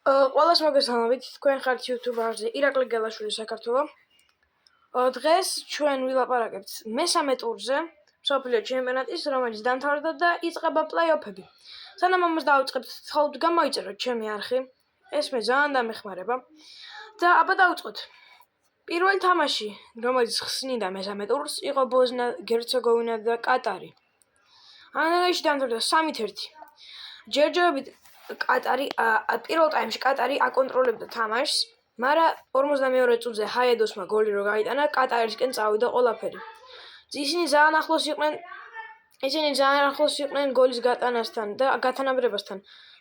ყველას მოგესალმებით, თქვენ ხართ YouTube-ზე ირაკლი გელაშვილი საქართველო. დღეს ჩვენ ვილაპარაკებთ მესამე ტურზე, მსოფლიო ჩემპიონატის, რომელიც დამთავრდა და იწყება პლეი-ოფები. სანამ ამას დავიწყებთ, თხოვთ გამოიწეროთ ჩემი არხი. ეს მე ძალიან დამეხმარება. და აბა დავიწყოთ. პირველი თამაში, რომელიც ხსნიდა მესამე ტურს, იყო ბოსნია-ჰერცეგოვინა და კატარი. ანალიზში დამთავრდა 3-1. ჯერჯერობით კატარი პირველ ტაიმში კატარი აკონტროლებდა თამაშს, მაგრამ 52 წუთზე ჰაედოსმა გოლი რო გაიტანა, კატარისკენ წავიდა ყველაფერი. ისინი ძალიან ახლოს იყვნენ გოლის გატანასთან და გათანაბრებასთან,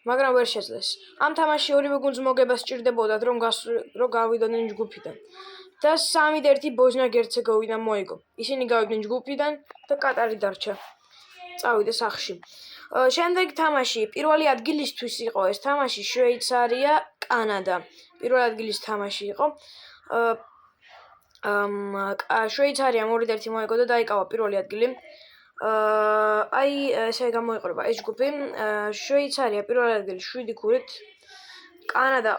მაგრამ ვერ შეძლეს. ამ თამაშში ორივე გუნდს მოგება სჭირდებოდათ, რომ გავიდოდნენ ჯგუფიდან. და 3-1 ბოსნია-ჰერცეგოვინამ მოიგო. ისინი გავიდნენ ჯგუფიდან და კატარი დარჩა. წავიდა სახლში. შემდეგ თამაში პირველი ადგილისთვის იყო ეს თამაში შვეიცარია-კანადა. პირველი ადგილის თამაში იყო. შვეიცარიამ 2-1 მოიგო და დაიკავა პირველი ადგილი. ესე გამოიყურება ეს ჯგუფი. შვეიცარია პირველი ადგილი 7 ქულით, კანადა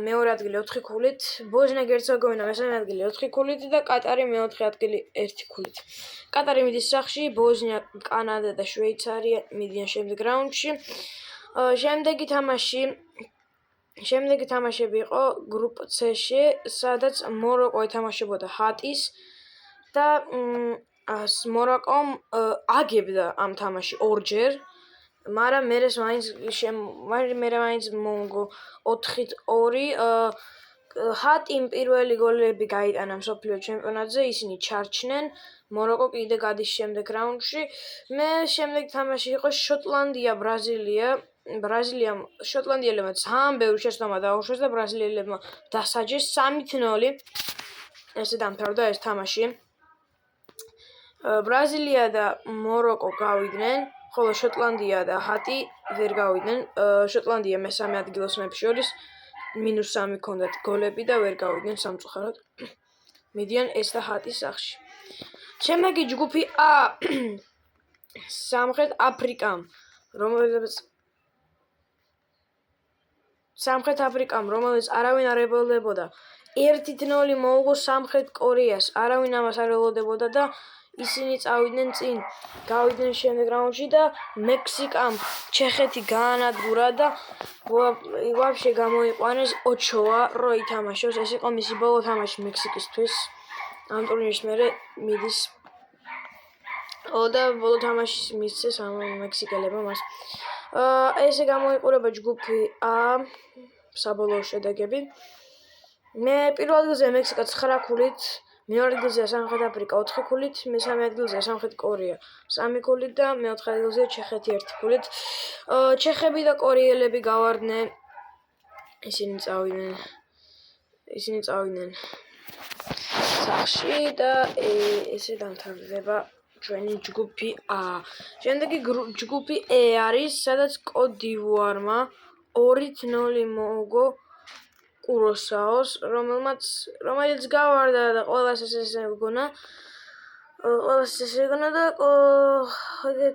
მეორე ადგილი 4 ქულით, ბოსნია-ჰერცეგოვინა მესამე ადგილი 4 ქულით და კატარი მეოთხე ადგილი 1 ქულით. კატარი მიდის სახლში, ბოსნია, კანადა და შვეიცარია მიდიან შემდეგ რაუნდში. შემდეგი თამაშები იყო გრუპ C-ში, სადაც მოროკო ეთამაშებოდა ჰატის და მოროკომ აგებდა ამ თამაში ორჯერ, მაგრამ მერე მაინც მოუგო 4-2. ჰატიმ პირველი გოლები გაიტანა მსოფლიო ჩემპიონატზე, ისინი ჩარჩნენ, მოროკო კიდე გადის შემდეგ რაუნდში. შემდეგი თამაში იყო შოტლანდია-ბრაზილია. შოტლანდიელებმა ძალიან ბევრი შეცდომა დაუშვეს და ბრაზილიელებმა დასაჯეს 3-0. ესე დამთავრდა ეს თამაში. ბრაზილია და მოროკო გავიდნენ, ხოლო შოტლანდია და ჰატი ვერ გავიდნენ. შოტლანდია მესამე ადგილას ოსმებს შორის -3 ჰქონდათ გოლები და ვერ გავიდნენ სამწუხაროდ. მიდიან ეს და ჰატის სახლში. შემდეგი ჯგუფი A სამხრეთ აფრიკამ, რომელიც არავინ არ ელოდებოდა, 1-0 მოუგო სამხრეთ კორეას. არავინ ამას არ ელოდებოდა და ისინი წავიდნენ წინ. გავიდნენ შემდეგ რაუნდში და მექსიკამ ჩეხეთი გაანადგურა და ვაფშე გამოიყვანეს ოჩოა რო ითამაშოს. ეს იყო მისი ბოლო თამაში მექსიკისთვის. ამ ტურნირის მერე მიდის და ბოლო თამაშის მისცეს ამ მექსიკელებმა მას. ესე გამოიყურება ჯგუფი A საბოლოო შედეგები. პირველ ადგილზე მექსიკა 9 ქულით, მეორე ადგილზეა სამხრეთ აფრიკა 4 ქულით, მესამე ადგილზეა სამხრეთ კორეა 3 ქულით და მეოთხე ადგილზეა ჩეხეთი 1 ქულით. ჩეხები და კორეელები გავარდნენ. ისინი წავიდნენ სახლში და ესე დამთავრდება ჩვენი ჯგუფი A. შემდეგი ჯგუფი E არის, სადაც კოტ-დივუარმა 2-0 მოუგო კუროსაოს, რომელიც გავარდა და ყველას ესე გონა და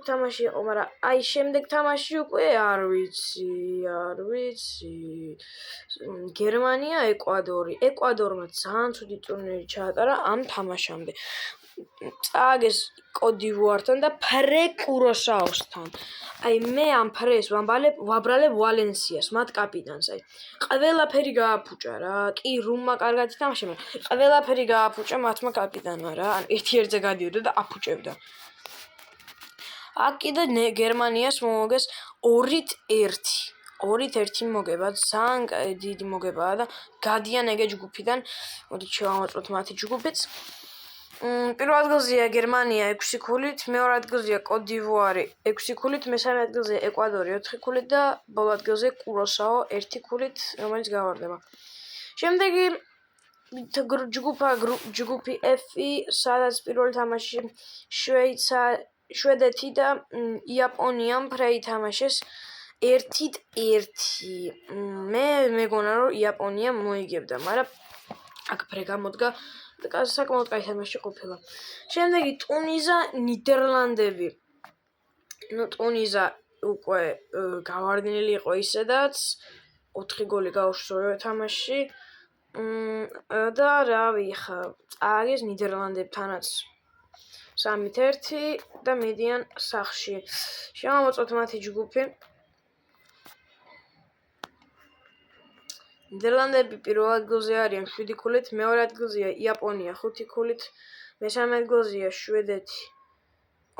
თამაში იყო, მაგრამ შემდეგ თამაში უკვე არ ვიცი. გერმანია, ეკვადორი. ეკვადორმა ძალიან ცუდი ტურნირი ჩაატარა ამ თამაშამდე. წააგეს კოტ-დივუართან და ფრე კუროსაოსთან. მე ამ ფრეს ვაბრალებ ვალენსიას, მათ კაპიტანს. ყველაფერი გააფუჭა რა. კი, რუმმა კარგად ითამაშა, მაგრამ ყველაფერი გააფუჭა მათმა კაპიტანმა რა. ერთ-ერთზე გადიოდა და აფუჭებდა. აქ კიდე გერმანიას მოუგეს 2-1. 2-1 მოგება, ძალიან დიდი მოგებაა და გადიან ეგ ჯგუფიდან. მოდით შევამოწმოთ მათი ჯგუფიც. პირველ ადგილზეა გერმანია 6 ქულით, მეორე ადგილზეა კოტ-დივუარი 6 ქულით, მესამე ადგილზეა ეკვადორი 4 ქულით და ბოლო ადგილზე კუროსაო 1 ქულით, რომელიც გავარდება. შემდეგი ჯგუფი F, სადაც პირველი თამაში შვედეთი და იაპონიამ ფრე ითამაშეს 1-1. მე მეგონა რომ იაპონია მოიგებდა, მაგრამ აქ ფრე გამოდგა და საკმაოდ კაი თამაში ყოფილა. შემდეგი ტუნიზა, ნიდერლანდები. ტუნიზა უკვე გავარდნილი იყო ისედაც 4 გოლი გაუშვა ორივე თამაშში. და რავი, ხა წააგეს ნიდერლანდებთანაც 3-1 და მიდიან სახლში. შემოვაწოთ მათი ჯგუფი. ნიდერლანდები პირველ ადგილზე არიან 7 ქულით, მეორე ადგილზეა იაპონია 5 ქულით, მესამე ადგილზეა შვედეთი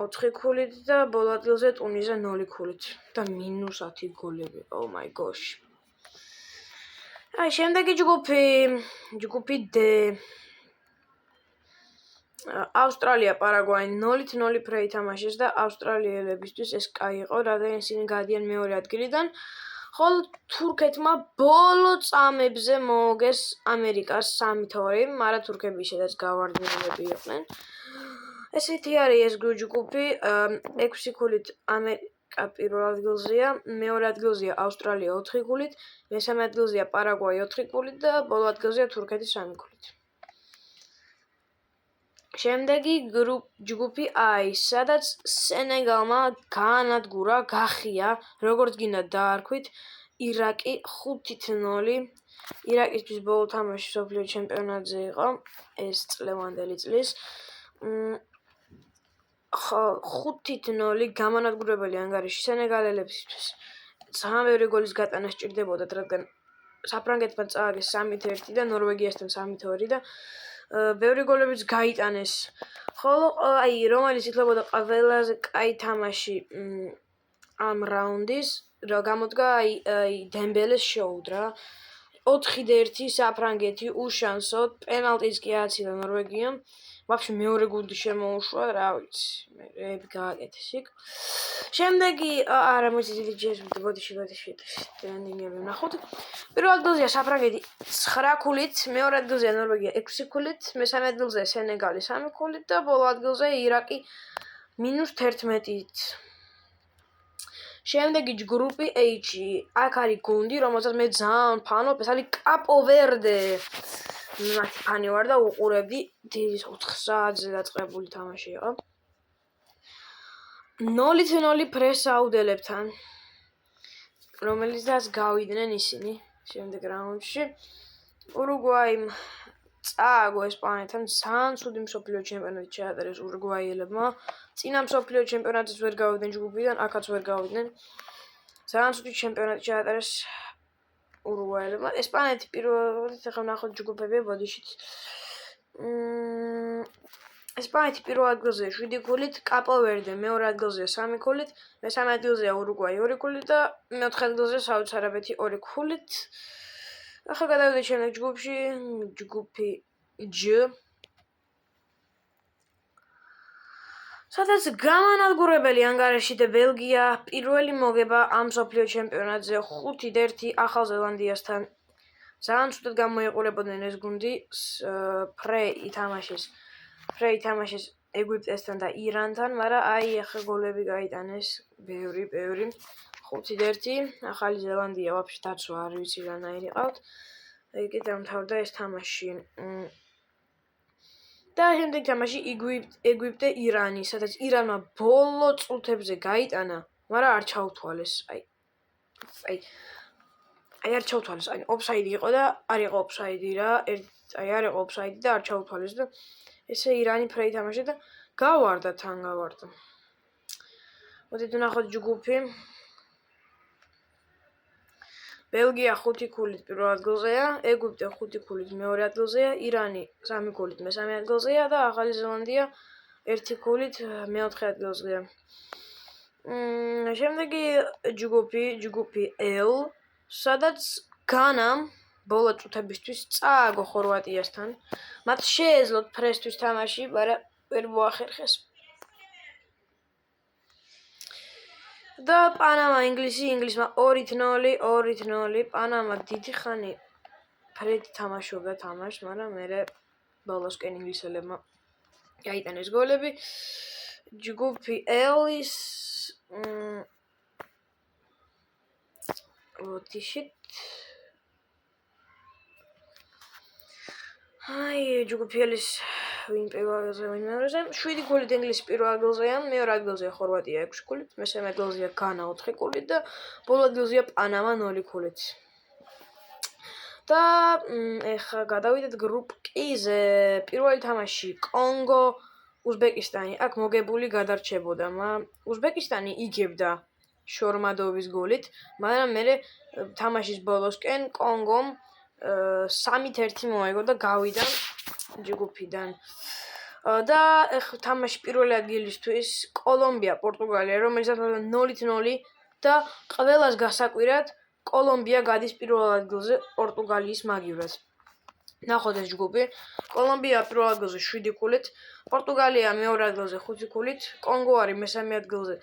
4 ქულით და ბოლო ადგილზე ტუნიზა 0 ქულით და -10 გოლები. Oh my gosh. შემდეგი ჯგუფი D. ავსტრალია პარაგვაი 0-0 ფრეი თამაშეს და ავსტრალიელებისთვის ეს კაი იყო, რადგან ისინი გადიან მეორე ადგილიდან. ხოლო თურქეთმა ბოლო წამებზე მოუგეს ამერიკას 3-2, მაგრამ თურქები ისედაც გავარდნილები იყვნენ. ესეთი არის ეს ჯგუფი, 6 ქულით ამერიკა პირველ ადგილზეა, მეორე ადგილზეა ავსტრალია 4 ქულით, მესამე ადგილზეა პარაგვაი 4 ქულით და ბოლო ადგილზეა თურქეთი 3 ქულით. შემდეგი ჯგუფი I, სადაც სენეგალმა გაანადგურა, გახია, როგორც გინდა დაარქვით, ირაკი 5-0. ირაკისთვის ბოლო თამაში მსოფლიო ჩემპიონატზე იყო ეს წლევანდელი წლის. 5-0 გამანადგურებელი ანგარიში სენეგალელებისთვის. ძალიან ბევრი გოლის გატანა სჭირდებოდათ, რადგან საფრანგეთმა წააგეს 3-1 და ნორვეგიასთან 3-2 და ბევრი გოლებიც გაიტანეს. ხოლო რომელიც ითვლებოდა ყველაზე კაი თამაში ამ რაუნდის, რა გამოდგა დემბელეს შეუდრა. 4-1 საფრანგეთი უშანსოდ, პენალტიც კი ააცილა ნორვეგიამ. ვაფშე მეორე გუნდი შემოუშვა, რა ვიცი, მე გააკეთეს იქ. შემდეგი არა მოიცით ჯერჯერობით ბოდიში ტრენინგები ვნახოთ. პირველ ადგილზეა საფრანგეთი 9 ქულით, მეორე ადგილზეა ნორვეგია 6 ქულით, მესამე ადგილზეა სენეგალი 3 ქულით და ბოლო ადგილზეა ირაკი -11-ით. შემდეგი ჯგუფი H. აქ არის გუნდი, რომელსაც მე ძალიან ფანობ, ეს არის კაპო ვერდე. მათი ფანი ვარ და უყურებდი, დილის 4 საათზე დაწყებული თამაში იყო. 0-0 ფრეს საუდელებთან, რომელიცაც გავიდნენ ისინი შემდეგ რაუნდში. ურუგვაიმ წააგო ესპანეთთან, ძალიან ცუდი მსოფლიო ჩემპიონატი ჩაატარეს ურუგვაიელებმა. წინა მსოფლიო ჩემპიონატიც ვერ გავიდნენ ჯგუფიდან, აქაც ვერ გავიდნენ. ძალიან ცუდი ჩემპიონატი ჩაატარეს ურუგვაიელებმა. ესპანეთი პირველად ახლა ვნახოთ ჯგუფები ბოდიშით. ესპანეთი პირველ ადგილზეა 7 ქულით, კაპო ვერდე მეორე ადგილზეა 3 ქულით, მესამე ადგილზეა ურუგვაი 2 ქულით და მეოთხე ადგილზეა საუდის არაბეთი 2 ქულით. ახლა გადავიდეთ შემდეგ ჯგუფში, ჯგუფი G. სადაც გამანადგურებელი ანგარიში და ბელგია პირველი მოგება ამ მსოფლიო ჩემპიონატზე 5-1 ახალ ზელანდიასთან. ძალიან ცუდად გამოიყურებოდნენ ეს გუნდი, ფრეი თამაშეს ეგვიპტესთან და ირანთან, მაგრამ ახლა გოლები გაიტანეს ბევრი. 5-1 ახალი ზელანდია ვაფშე დაცვა არ ვიცი რანაირი ყავთ. იგი დამთავრდა ეს თამაში. და შემდეგ თამაში ეგვიპტე ირანი, სადაც ირანმა ბოლო წუთებზე გაიტანა, მაგრამ არ ჩაუთვალეს. არ ჩაუთვალეს, ოფსაიდი იყო და არ იყო ოფსაიდი რა, არ იყო ოფსაიდი და არ ჩაუთვალეს და ესე ირანი ფრეი თამაშა და გავარდა. მოდით ვნახოთ ჯგუფი. ბელგია 5 ქულით პირველ ადგილზეა, ეგვიპტე 5 ქულით მეორე ადგილზეა, ირანი 3 ქულით მესამე ადგილზეა და ახალი ზელანდია 1 ქულით მეოთხე ადგილზეა. შემდეგი ჯგუფი L, სადაც განამ ბოლო წუთებისთვის წააგო ხორვატიასთან. მათ შეეძლოთ ფრესთვის თამაში, მაგრამ ვერ მოახერხეს. და პანამა ინგლისმა 2-0, პანამა დიდი ხანი ფრედი თამაშობდა თამაშს, მაგრამ მერე ბოლოსკენ ინგლისელებმა გაიტანეს გოლები. ჯგუფი L-ის ვოდიშით. ჯგუფი L-ის ვინ პირველზე, ვინ მეორეზე. 7 ქულით ინგლისი პირველ ადგილზეა, მეორე ადგილზეა ხორვატია 6 ქულით, მესამე ადგილზეა განა 4 ქულით და ბოლო ადგილზეა პანამა 0 ქულით. და ეხლა გადავიდეთ გრუპ K-ზე. პირველი თამაში კონგო, უზბეკისტანი. აქ მოგებული გადარჩებოდა, უზბეკისტანი იგებდა შორმადოვის გოლით, მაგრამ მე თამაშის ბოლოსკენ კონგომ 3-1 მოიგო და გავიდა ჯგუფიდან. და ეხლა თამაში პირველი ადგილისთვის კოლომბია, პორტუგალია, რომელსაც 0-0 და ყველას გასაკვირად კოლომბია გადის პირველ ადგილზე პორტუგალიის მაგივრად. ნახოთ ეს ჯგუფი. კოლომბია პირველ ადგილზე 7 ქულით, პორტუგალია მეორე ადგილზე 5 ქულით, კონგო არის მესამე ადგილზე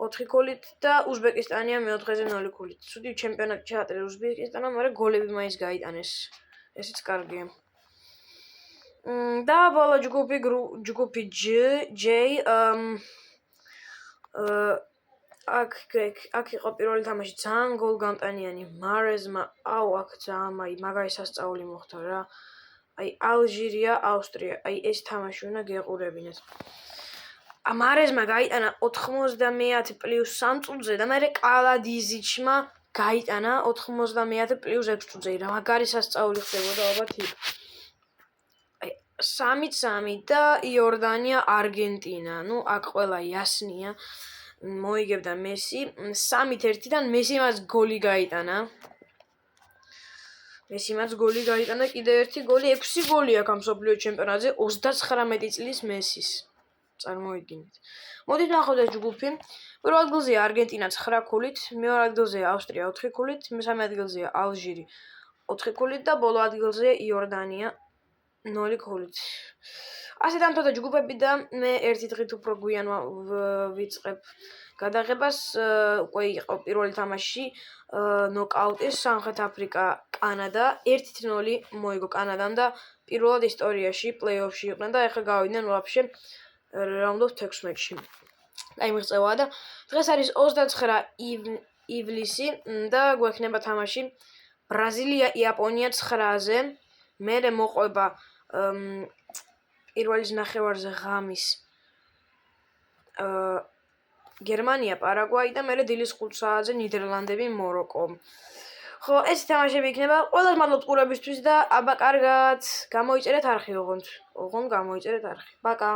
4 ქულით და უზბეკისტანია მეოთხეზე 0 ქულით. ცუდი ჩემპიონატი ჩაატარეს უზბეკისტანმა, მაგრამ გოლები მაინც გაიტანეს. ესეც კარგია. და ბოლო ჯგუფი J. აქ იყო პირველი თამაში ძალიან გოლგამტანიანი. მარეზმა, აქ ძალიან მაგარი სასწაული მოხდა რა. ალჟირია, ავსტრია. ეს თამაში უნდა გეყურებინათ. მარეზმა გაიტანა 90+3 წუთზე და მე კალადიზიჩმა გაიტანა 90+6 წუთზე. რა მაგარი სასწაული ხდებოდა ალბათ იქ. 3-3 და იორდანია, არგენტინა. აქ ყველა იასნია. მოიგებდა მესი 3-1-დან მესიმაც გოლი გაიტანა. კიდე ერთი გოლი, 6 გოლი აქვს ამ მსოფლიო ჩემპიონატზე 39 წლის მესის. წარმოიდგინეთ. მოდით ნახოთ ეს ჯგუფი. პირველ ადგილზეა არგენტინა 9 ქულით, მეორე ადგილზეა ავსტრია 4 ქულით, მესამე ადგილზეა ალჟირი 4 ქულით და ბოლო ადგილზეა იორდანია 0 ქულით. ასე დამთავრდა ჯგუფები და მე ერთი დღით უფრო გვიან ვიწყებ გადაღებას. უკვე იყო პირველი თამაში ნოკაუტის სამხრეთ აფრიკა, კანადა 1-0 მოიგო კანადამ და პირველად ისტორიაში პლეი-ოფში იყვნენ და ეხლა გავიდნენ ვაფშე რაუნდ 16-ში. მიღწევა და დღეს არის 29 ივლისი და გვექნება თამაში ბრაზილია, იაპონია 9-ზე. მერე მოყვება პირველის ნახევარზე ღამის გერმანია, პარაგვაი და მერე დილის 5 საათზე ნიდერლანდები, მაროკო. ხო, ეს თამაშები იქნება. ყველას მადლობთ ყურებისთვის და აბა კარგად. გამოიწერეთ არხი ოღონდ გამოიწერეთ არხი. პაკა.